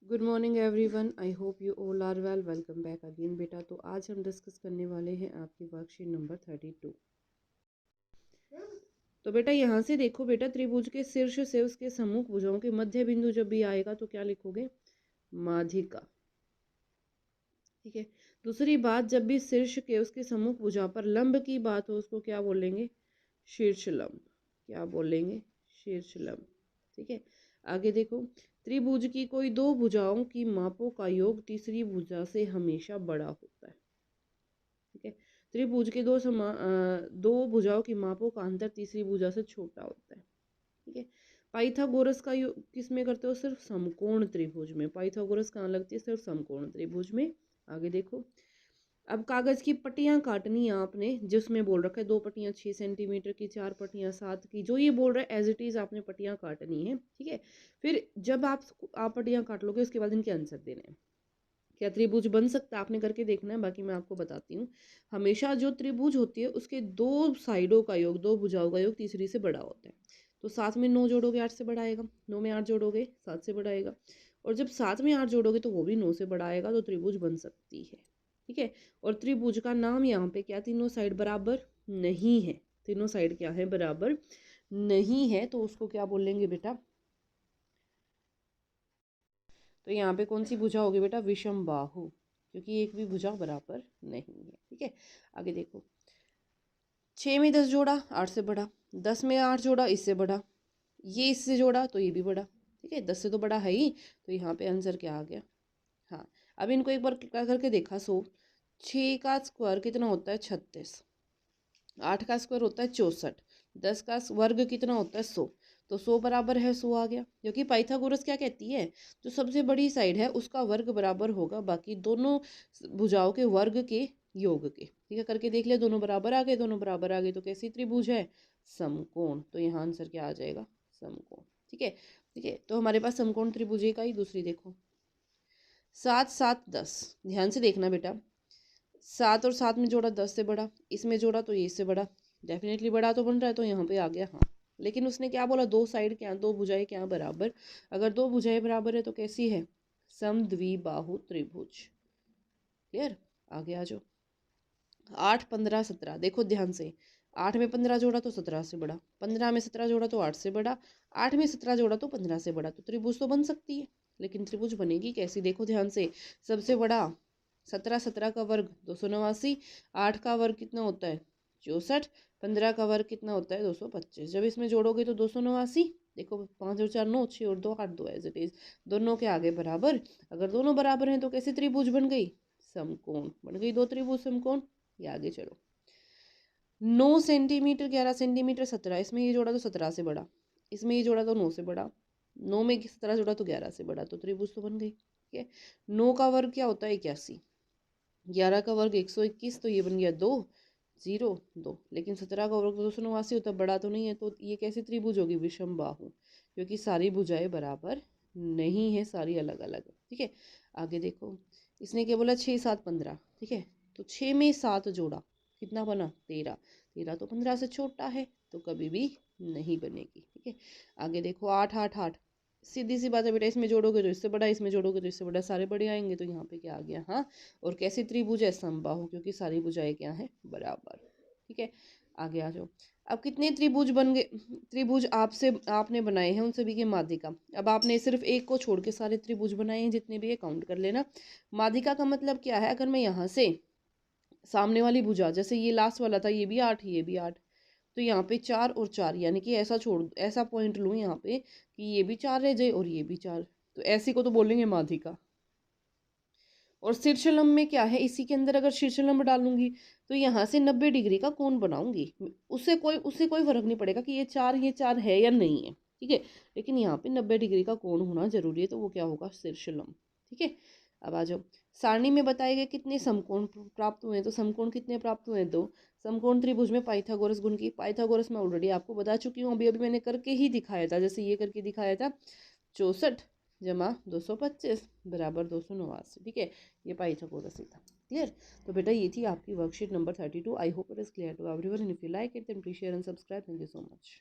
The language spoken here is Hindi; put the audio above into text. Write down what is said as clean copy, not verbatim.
Good morning everyone, I hope you all are well. Welcome back again बेटा। तो आज हम डिस्कस करने वाले हैं आपकी वर्कशीट नंबर 32। तो बेटा यहाँ से देखो बेटा, त्रिभुज के शीर्ष से उसके सम्मुख भुजाओं के मध्य बिंदु जब भी आएगा तो क्या लिखोगे? माध्यिका। ठीक है। दूसरी बात, जब भी शीर्ष के उसके सम्मुख भुजा पर लंब की बात हो उसको क्या बोलेंगे? शीर्ष लंब। क्या बोलेंगे? शीर्ष लंब। ठीक है। आगे देखो, त्रिभुज की कोई दो भुजाओं की मापों का योग तीसरी भुजा से हमेशा बड़ा होता है। ठीक है। त्रिभुज के दो भुजाओं की मापों का अंतर तीसरी भुजा से छोटा होता है। ठीक है। पाइथागोरस का योग किस में करते हो? सिर्फ समकोण त्रिभुज में। पाइथागोरस कहाँ लगती है? सिर्फ समकोण त्रिभुज में। आगे देखो, अब कागज की पट्टियां काटनी है आपने, जिसमें बोल रखा है 2 पट्टियां 6 सेंटीमीटर की, 4 पट्टियां 7 की, जो ये बोल रहा है एज इट इज आपने पट्टियां काटनी है। ठीक है। फिर जब आप पट्टियां काट लोगे उसके बाद इनके आंसर देने हैं। क्या त्रिभुज बन सकता है? आपने करके देखना है, बाकी मैं आपको बताती हूँ। हमेशा जो त्रिभुज होती है उसके दो साइडों का योग, दो भुजाओं का योग तीसरी से बड़ा होता है। तो 7 में 9 जोड़ोगे 8 से बड़ा आएगा, 9 में 8 जोड़ोगे 7 से बड़ा आएगा, और जब 7 में 8 जोड़ोगे तो वो भी 9 से बड़ा आएगा। तो त्रिभुज बन सकती है। ठीक है। और त्रिभुज का नाम यहाँ पे क्या? तीनों साइड बराबर नहीं है। तीनों साइड क्या है? बराबर नहीं है। तो उसको क्या बोलेंगे बेटा? तो यहाँ पे कौन सी भुजा होगी बेटा? विषम बाहु, क्योंकि एक भी भुजा बराबर नहीं है। ठीक है। आगे देखो, 6 में 10 जोड़ा 8 से बड़ा, 10 में 8 जोड़ा इससे बड़ा, ये इससे जोड़ा तो ये भी बड़ा। ठीक है, 10 से तो बड़ा है ही। तो यहाँ पे आंसर क्या आ गया? हाँ। अब इनको एक बार करके देखा। 6 का स्क्वायर कितना होता है? 36। 8 का स्क्वायर होता है 64। 10 का वर्ग कितना होता है? 100। तो 100 बराबर है 100 आ गया, क्योंकि पाइथागोरस क्या कहती है? जो सबसे बड़ी साइड है उसका वर्ग बराबर होगा बाकी दोनों भुजाओं के वर्ग के योग के। ठीक है, करके देख लिया, दोनों बराबर आ गए, दोनों बराबर आ गए तो कैसी त्रिभुज है? समकोण। तो यहाँ आंसर क्या आ जाएगा? समकोण। ठीक है। ठीक है, तो हमारे पास समकोण त्रिभुज का ही। दूसरी देखो, 7 7 10। ध्यान से देखना बेटा, 7 और 7 में जोड़ा 10 से बड़ा, इसमें जोड़ा तो ये इससे बड़ा, डेफिनेटली बड़ा तो बन रहा है, तो यहाँ पे आ गया। हाँ, लेकिन उसने क्या बोला? दो साइड क्या, दो भुजाएं क्या बराबर? अगर दो भुजाएं बराबर है तो कैसी है? समद्विबाहु त्रिभुज। क्लियर? आगे आ जाओ। 8 15 17। देखो ध्यान से, 8 में 15 जोड़ा तो 17 से बड़ा, 15 में 17 जोड़ा तो 8 से बड़ा, 8 में 17 जोड़ा तो 15 से बड़ा। तो त्रिभुज तो बन सकती है, लेकिन त्रिभुज बनेगी कैसी? देखो ध्यान से, सबसे बड़ा 17, 17 का वर्ग 289, 8 का वर्ग कितना होता है? 64, 15 का वर्ग कितना होता है? 225। जब इसमें जोड़ोगे तो 289। देखो 5 और 4 9, 6 और 2 8, 2 एज इट इज, दोनों के आगे बराबर। अगर दोनों बराबर हैं तो कैसी त्रिभुज बन गई? समकोण बन गई। दो त्रिभुज समकोण। ये आगे चलो, 9 सेंटीमीटर 11 सेंटीमीटर 17, इसमें ये जोड़ा तो 17 से बड़ा, इसमें ये जोड़ा तो 9 से बड़ा, 9 में 17 जोड़ा तो 11 से बड़ा, तो त्रिभुज तो बन गई। ठीक है। 9 का वर्ग क्या होता है? 81। 11 का वर्ग 121, तो ये बन गया 2 0 2। लेकिन 17 का वर्ग 289 होता है, बड़ा तो नहीं है। तो ये कैसी त्रिभुज होगी? विषम बाहु, क्योंकि सारी भुजाएं बराबर नहीं है, सारी अलग अलग है। ठीक है। आगे देखो, इसने क्या बोला? 6 7 15। ठीक है, तो 6 में 7 जोड़ा कितना बना? 13। 13 तो 15 से छोटा है, तो कभी भी नहीं बनेगी। ठीक है। आगे देखो, 8 8 8। सीधी सी बात है बेटा, इसमें जोड़ोगे तो इससे बड़ा, इसमें जोड़ोगे तो इससे बड़ा, सारे बड़े आएंगे। तो यहाँ पे क्या आ गया? हाँ। और कैसी त्रिभुज है? समबाहु, क्योंकि सारी भुजाएं क्या है? बराबर। ठीक है। आगे आ जाओ। अब कितने त्रिभुज बन गए? त्रिभुज आपने बनाए हैं उन सभी के माध्यिका। अब आपने सिर्फ एक को छोड़ के सारे त्रिभुज बनाए हैं, जितने भी है काउंट कर लेना। माध्यिका का मतलब क्या है? अगर मैं यहाँ से सामने वाली भुजा, जैसे ये लास्ट वाला था, ये भी 8 ये भी 8, तो यहाँ पे 4 और 4, यानी कि ऐसा पॉइंट लूँ यहाँ पे कि ये भी 4 रह जाए और ये भी 4, तो ऐसी को तो बोलेंगे माध्यिका। और शीर्षलंब में क्या है? इसी के अंदर अगर शीर्षलंब डालूंगी तो यहाँ से 90 डिग्री का कोण बनाऊंगी, उससे कोई फर्क नहीं पड़ेगा कि ये 4 है या नहीं है। ठीक है, लेकिन यहाँ पे 90 डिग्री का कोण होना जरूरी है, तो वो क्या होगा? शीर्षलंब। ठीक है। अब आ जाओ, सारणी में बताए गए कितने समकोण प्राप्त हुए हैं? तो समकोण कितने प्राप्त हुए हैं? 2। समकोण त्रिभुज में पाइथागोरस गुण की, पाइथागोरस मैं ऑलरेडी आपको बता चुकी हूँ, अभी अभी मैंने करके ही दिखाया था, जैसे ये करके दिखाया था। 64 जमा 225 बराबर 289। ठीक है, ये पाइथागोरस ही था। क्लियर? तो बेटा ये थी आपकी worksheet number 32। I hope it is clear to everyone. If you like it then please share and subscribe. Thank you so much.